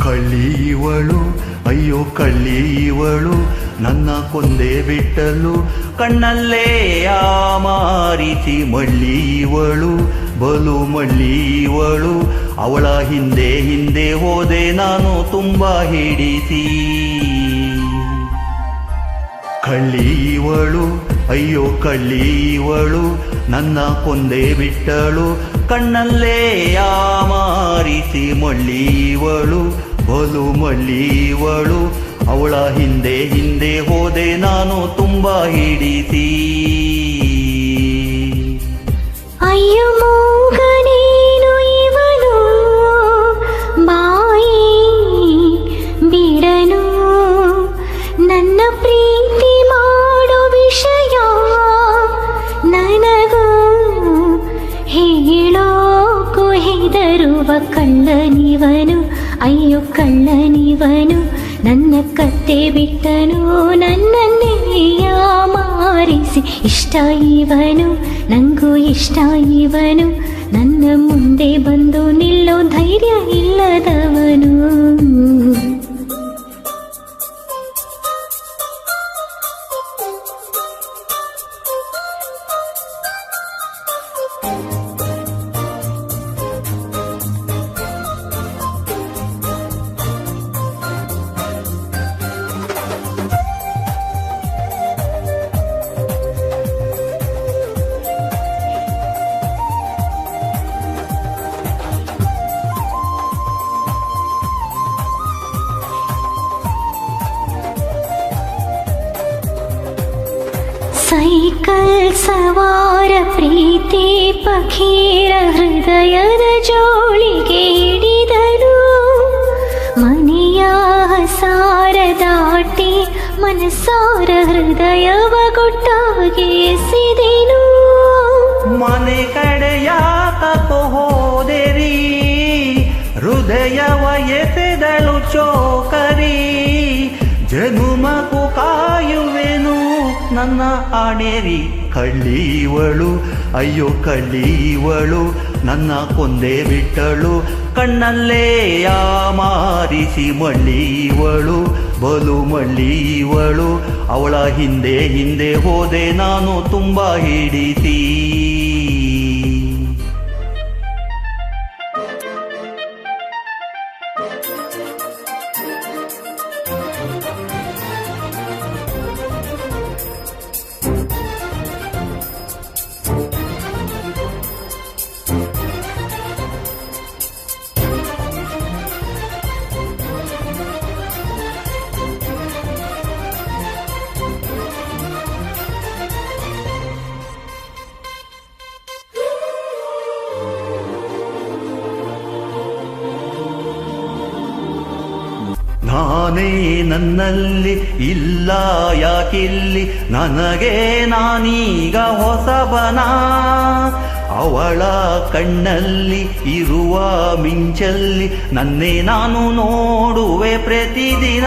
ಕಳ್ಳಿಯವಳು ಅಯ್ಯೋ ಕಳ್ಳಿಯವಳು ನನ್ನ ಕೊಂದೇ ಬಿಟ್ಟಲು ಕಣ್ಣಲ್ಲೇ ಮಾರಿಸಿ ಮಳ್ಳಿಯವಳು ಬಲು ಮಳ್ಳಿಯವಳು ಅವಳ ಹಿಂದೆ ಹಿಂದೆ ಹೋದೆ ನಾನು ತುಂಬ ಹಿಡಿಸಿ ಕಳ್ಳಿಯವಳು ಅಯ್ಯೋ ಕಳ್ಳಿಯವಳು ನನ್ನ ಕೊಂದೇ ಬಿಟ್ಟಳು ಕಣ್ಣಲ್ಲೇ ಮಾರಿಸಿ ಮಳ್ಳಿಯವಳು ಬಲು ಮಳ್ಳಿಯವಳು ಅವಳ ಹಿಂದೆ ಹಿಂದೆ ಹೋದೆ ನಾನು ತುಂಬ ಹಿಡಿಸಿ ಅಯ್ಯೋ ಮೂಗನೇನು ಇವನು ಬಾಯಿ ಬಿಡನು ನನ್ನ ಪ್ರೀತಿ ಮಾಡೋ ವಿಷಯ ನನಗೂ ಹೇಳೋಕು ಹೆದರುವ ಕಳ್ಳನಿವನು ಅಯ್ಯೋ ಕಳ್ಳನಿವನು ನನ್ನ ಕತ್ತೆ ಬಿಟ್ಟನು ನನ್ನನ್ನೇ ಮಾರಿಸಿ ಇಷ್ಟ ಇವನು ನಂಗೂ ಇಷ್ಟ ಇವನು ನನ್ನ ಮುಂದೆ ಬಂದು ನಿಲ್ಲೋ ಧೈರ್ಯ ಇಲ್ಲದವನು ಸೈಕಲ್ ಸವಾರ ಪ್ರೀತಿ ಪಖೀರ ಹೃದಯದ ಜೋಳಿಗೆ ಹಿಡಿದನು ಮನೆಯ ಹಸಾರ ದಾಟಿ ಮನಸಾರ ಹೃದಯವ ಗೊಟ್ಟಾಗಿ ಎಸೆದೆನು ಮನೆ ಕಡೆಯ ತಪ್ಪು ಹೋದೆರಿ ಹೃದಯವ ಎಸೆದಳು ಚೋಕರಿ ಜನುಮಕು ಕಾಯುವೆನು ನನ್ನ ಆಣೆರಿ ಕಳ್ಳಿಯವಳು ಅಯ್ಯೋ ಕಳ್ಳಿಯವಳು ನನ್ನ ಕೊಂದೇ ಬಿಟ್ಟಳು ಕಣ್ಣಲ್ಲೇ ಮಾರಿಸಿ ಮಳ್ಳಿಯವಳು ಬಲು ಮಳ್ಳಿಯವಳು ಅವಳ ಹಿಂದೆ ಹಿಂದೆ ಹೋದೆ ನಾನು ತುಂಬ ಹಿಡಿಸಿ ನಾನೇ ನನ್ನಲ್ಲಿ ಇಲ್ಲ ಯಾಕಿಲ್ಲಿ ನನಗೆ ನಾನೀಗ ಹೊಸಬನ ಅವಳ ಕಣ್ಣಲ್ಲಿ ಇರುವ ಮಿಂಚಲ್ಲಿ ನನ್ನೇ ನಾನು ನೋಡುವೆ ಪ್ರತಿದಿನ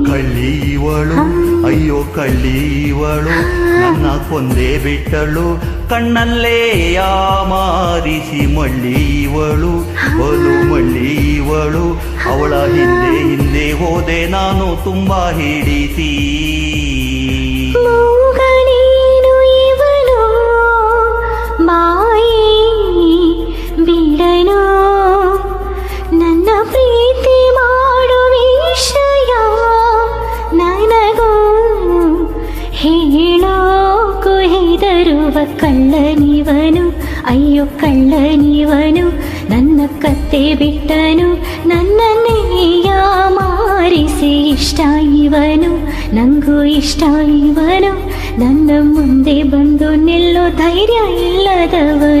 ಕಳ್ಳಿಯವಳು ಅಯ್ಯೋ ಕಳ್ಳಿಯವಳು ನನ್ನ ಕೊಂದೇ ಬಿಟ್ಟಳು ಕಣ್ಣಲ್ಲೇ ಮಾರಿಸಿ ಮಳ್ಳಿಯವಳು ಬಲು ಮಳ್ಳಿಯವಳು ಅವಳ ಹಿಂದೆ ಹಿಂದೆ ಹೋದೆ ನಾನು ತುಂಬ ಹಿಡಿಸಿ ಬಿಡನು ನನ್ನ ಪ್ರೀತಿ ಮಾಡೋ ವಿಷಯ ನನಗೂ ಹೇಳೋಕು ಹೆದರುವ ಕಳ್ಳನಿವನು ಅಯ್ಯೋ ಕಳ್ಳನಿವನು ನನ್ನ ಕತ್ತೆ ಬಿಟ್ಟನು ನನ್ನನ್ನೇ ಮಾರಿಸಿ ಇಷ್ಟ ಇವನು ನಂಗೂ ಇಷ್ಟ ಇವನು ನನ್ನ ಮುಂದೆ ಬಂದು ನಿಲ್ಲೋ ಧೈರ್ಯ ಇಲ್ಲದವನು